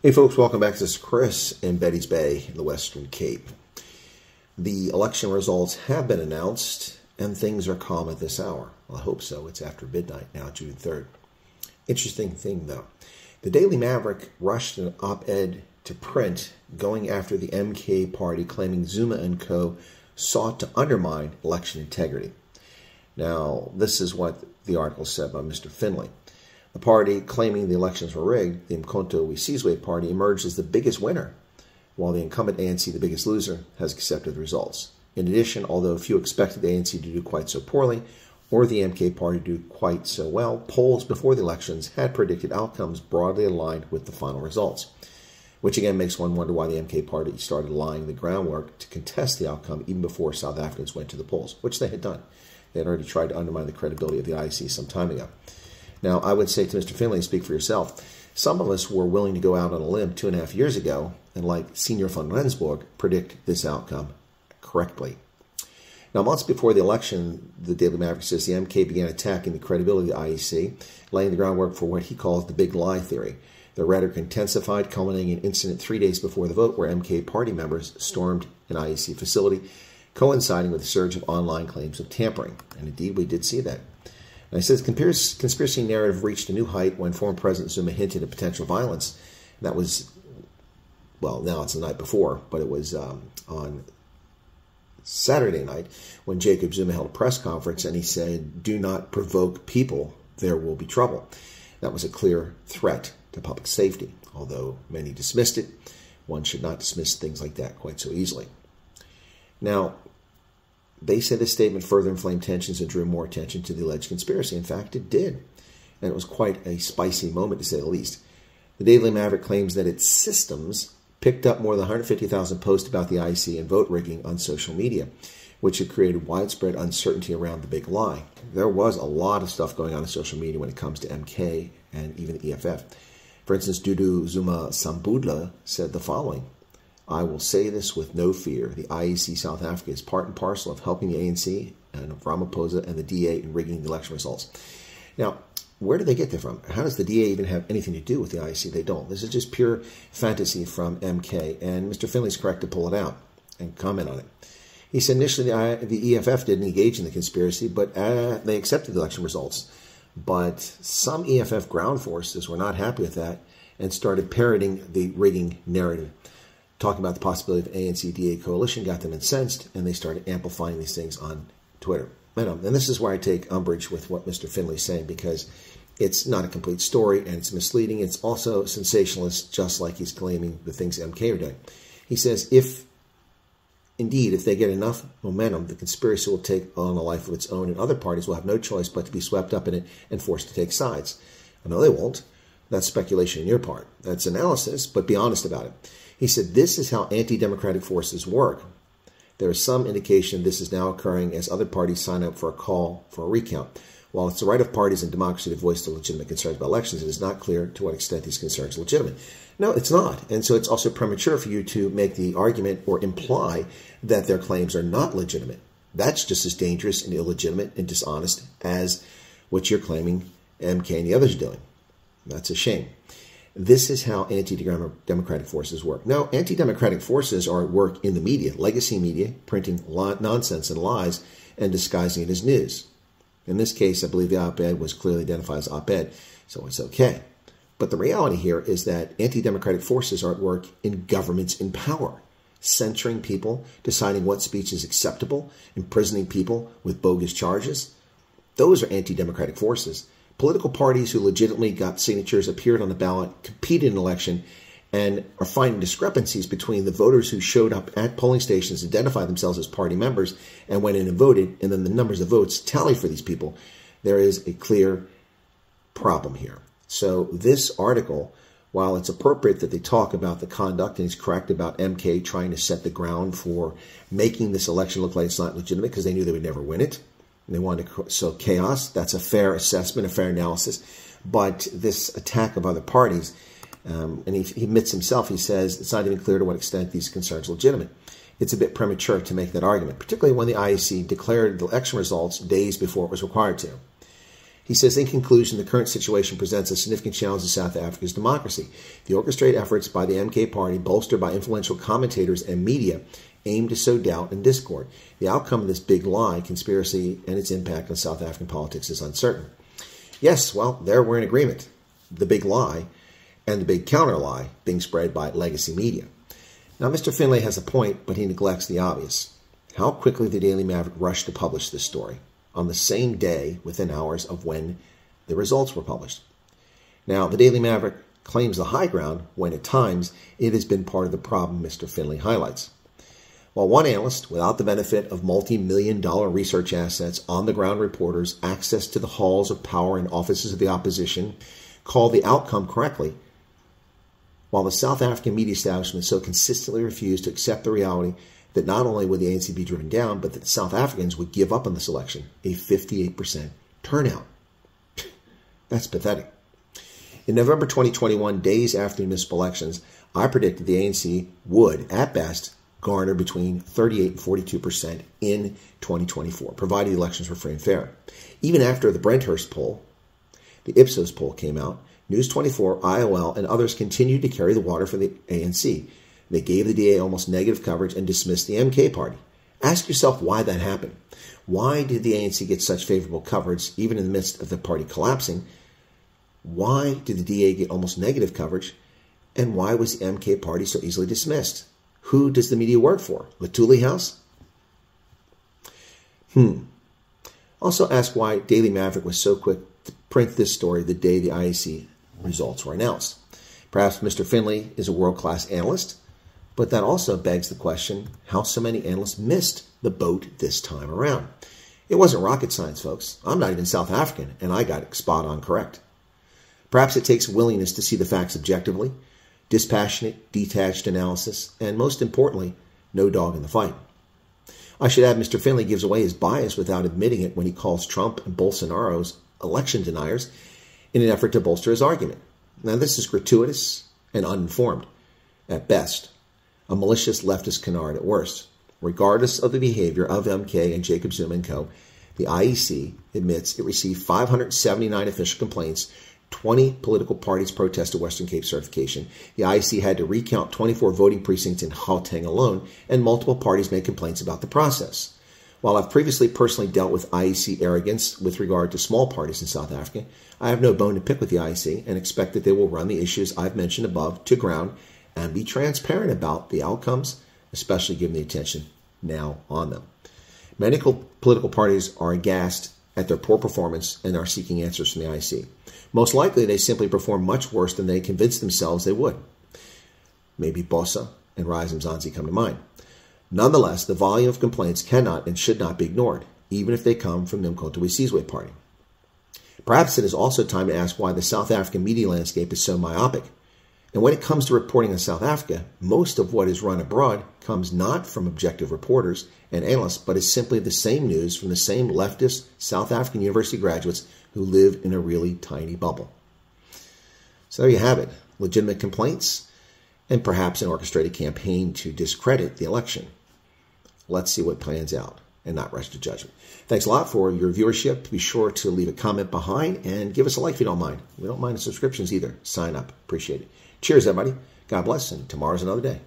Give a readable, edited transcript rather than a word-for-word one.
Hey folks, welcome back. This is Chris in Betty's Bay in the Western Cape. The election results have been announced and things are calm at this hour. Well, I hope so. It's after midnight now, June 3rd. Interesting thing though. The Daily Maverick rushed an op-ed to print going after the MK party, claiming Zuma and co. sought to undermine election integrity. Now, this is what the article said by Mr. Finlay. The party claiming the elections were rigged, the Mkhonto Wesizwe party, emerged as the biggest winner, while the incumbent ANC, the biggest loser, has accepted the results. In addition, although few expected the ANC to do quite so poorly, or the MK party to do quite so well, polls before the elections had predicted outcomes broadly aligned with the final results, which again makes one wonder why the MK party started laying the groundwork to contest the outcome even before South Africans went to the polls, which they had done. They had already tried to undermine the credibility of the IEC some time ago. Now, I would say to Mr. Finlay, speak for yourself, some of us were willing to go out on a limb 2.5 years ago and, like Senior von Rensburg, predict this outcome correctly. Now, months before the election, the Daily Maverick says the MK began attacking the credibility of the IEC, laying the groundwork for what he calls the big lie theory. The rhetoric intensified, culminating in an incident 3 days before the vote where MK party members stormed an IEC facility, coinciding with a surge of online claims of tampering. And indeed, we did see that. And I said the conspiracy narrative reached a new height when former President Zuma hinted at potential violence. And that was, well, now it's the night before, but it was on Saturday night when Jacob Zuma held a press conference and he said, "Do not provoke people, there will be trouble." That was a clear threat to public safety. Although many dismissed it, one should not dismiss things like that quite so easily. Now, they said this statement further inflamed tensions and drew more attention to the alleged conspiracy. In fact, it did. And it was quite a spicy moment, to say the least. The Daily Maverick claims that its systems picked up more than 150,000 posts about the IEC and vote rigging on social media, which had created widespread uncertainty around the big lie. There was a lot of stuff going on in social media when it comes to MK and even the EFF. For instance, Dudu Zuma Sambudla said the following: "I will say this with no fear. The IEC South Africa is part and parcel of helping the ANC and of Ramaphosa and the DA in rigging the election results." Now, where do they get that from? How does the DA even have anything to do with the IEC? They don't. This is just pure fantasy from MK, and Mr. Finley's correct to pull it out and comment on it. He said initially the EFF didn't engage in the conspiracy, but they accepted the election results. But some EFF ground forces were not happy with that and started parroting the rigging narrative, talking about the possibility of ANC-DA coalition, got them incensed, and they started amplifying these things on Twitter. And this is where I take umbrage with what Mr. Finley's saying, because it's not a complete story, and it's misleading. It's also sensationalist, just like he's claiming the things MK are doing. He says, if they get enough momentum, the conspiracy will take on a life of its own, and other parties will have no choice but to be swept up in it and forced to take sides. No, they won't. That's speculation on your part. That's analysis, but be honest about it. He said, this is how anti-democratic forces work. There is some indication this is now occurring as other parties sign up for a call for a recount. While it's the right of parties in democracy to voice their legitimate concerns about elections, it is not clear to what extent these concerns are legitimate. No, it's not. And so it's also premature for you to make the argument or imply that their claims are not legitimate. That's just as dangerous and illegitimate and dishonest as what you're claiming MK and the others are doing. That's a shame. This is how anti-democratic forces work. No, anti-democratic forces are at work in the media, legacy media, printing nonsense and lies and disguising it as news. In this case, I believe the op-ed was clearly identified as op-ed, so it's okay. But the reality here is that anti-democratic forces are at work in governments in power, censoring people, deciding what speech is acceptable, imprisoning people with bogus charges. Those are anti-democratic forces. Political parties who legitimately got signatures, appeared on the ballot, competed in an election, and are finding discrepancies between the voters who showed up at polling stations, identified themselves as party members, and went in and voted, and then the numbers of votes tally for these people. There is a clear problem here. So this article, while it's appropriate that they talk about the conduct, and he's correct about MK trying to set the ground for making this election look like it's not legitimate because they knew they would never win it, and they wanted to sow chaos. That's a fair assessment, a fair analysis. But this attack of other parties, and he admits himself, he says it's not even clear to what extent these concerns are legitimate. It's a bit premature to make that argument, particularly when the IEC declared the election results days before it was required to. He says, in conclusion, the current situation presents a significant challenge to South Africa's democracy. The orchestrated efforts by the MK party, bolstered by influential commentators and media, aim to sow doubt and discord. The outcome of this big lie conspiracy and its impact on South African politics is uncertain. Yes, well, there we're in agreement. The big lie and the big counter lie being spread by legacy media. Now, Mr. Finlay has a point, but he neglects the obvious. How quickly the Daily Maverick rushed to publish this story on the same day within hours of when the results were published. Now, the Daily Maverick claims the high ground when at times it has been part of the problem Mr. Finlay highlights. While one analyst, without the benefit of multi-million-dollar research assets, on-the-ground reporters, access to the halls of power and offices of the opposition, called the outcome correctly, while the South African media establishment so consistently refused to accept the reality that not only would the ANC be driven down, but that the South Africans would give up on this election, a 58% turnout. That's pathetic. In November 2021, days after the municipal elections, I predicted the ANC would, at best, garner between 38 and 42% in 2024, provided the elections were free and fair. Even after the Brenthurst poll, the Ipsos poll came out, News 24, IOL, and others continued to carry the water for the ANC. They gave the DA almost negative coverage and dismissed the MK party. Ask yourself why that happened. Why did the ANC get such favorable coverage even in the midst of the party collapsing? Why did the DA get almost negative coverage? And why was the MK party so easily dismissed? Who does the media work for? Latuli House? Also ask why Daily Maverick was so quick to print this story the day the IEC results were announced. Perhaps Mr. Finlay is a world-class analyst, but that also begs the question how so many analysts missed the boat this time around. It wasn't rocket science, folks. I'm not even South African, and I got it spot on correct. Perhaps it takes willingness to see the facts objectively, dispassionate, detached analysis, and most importantly, no dog in the fight. I should add Mr. Finlay gives away his bias without admitting it when he calls Trump and Bolsonaro's election deniers in an effort to bolster his argument. Now, this is gratuitous and uninformed at best, a malicious leftist canard at worst. Regardless of the behavior of MK and Jacob Zuma and co., the IEC admits it received 579 official complaints, 20 political parties protested Western Cape certification. The IEC had to recount 24 voting precincts in Gauteng alone, and multiple parties made complaints about the process. While I've previously personally dealt with IEC arrogance with regard to small parties in South Africa, I have no bone to pick with the IEC and expect that they will run the issues I've mentioned above to ground and be transparent about the outcomes, especially given the attention now on them. Many political parties are aghast at their poor performance and are seeking answers from the IEC. Most likely, they simply perform much worse than they convinced themselves they would. Maybe Bossa and Rise Mzansi come to mind. Nonetheless, the volume of complaints cannot and should not be ignored, even if they come from the Umkhonto we Sizwe party. Perhaps it is also time to ask why the South African media landscape is so myopic. And when it comes to reporting on South Africa, most of what is run abroad comes not from objective reporters and analysts, but is simply the same news from the same leftist South African university graduates who live in a really tiny bubble. So there you have it. Legitimate complaints and perhaps an orchestrated campaign to discredit the election. Let's see what plans out and not rush to judgment. Thanks a lot for your viewership. Be sure to leave a comment behind and give us a like if you don't mind. We don't mind the subscriptions either. Sign up. Appreciate it. Cheers, everybody. God bless, and tomorrow's another day.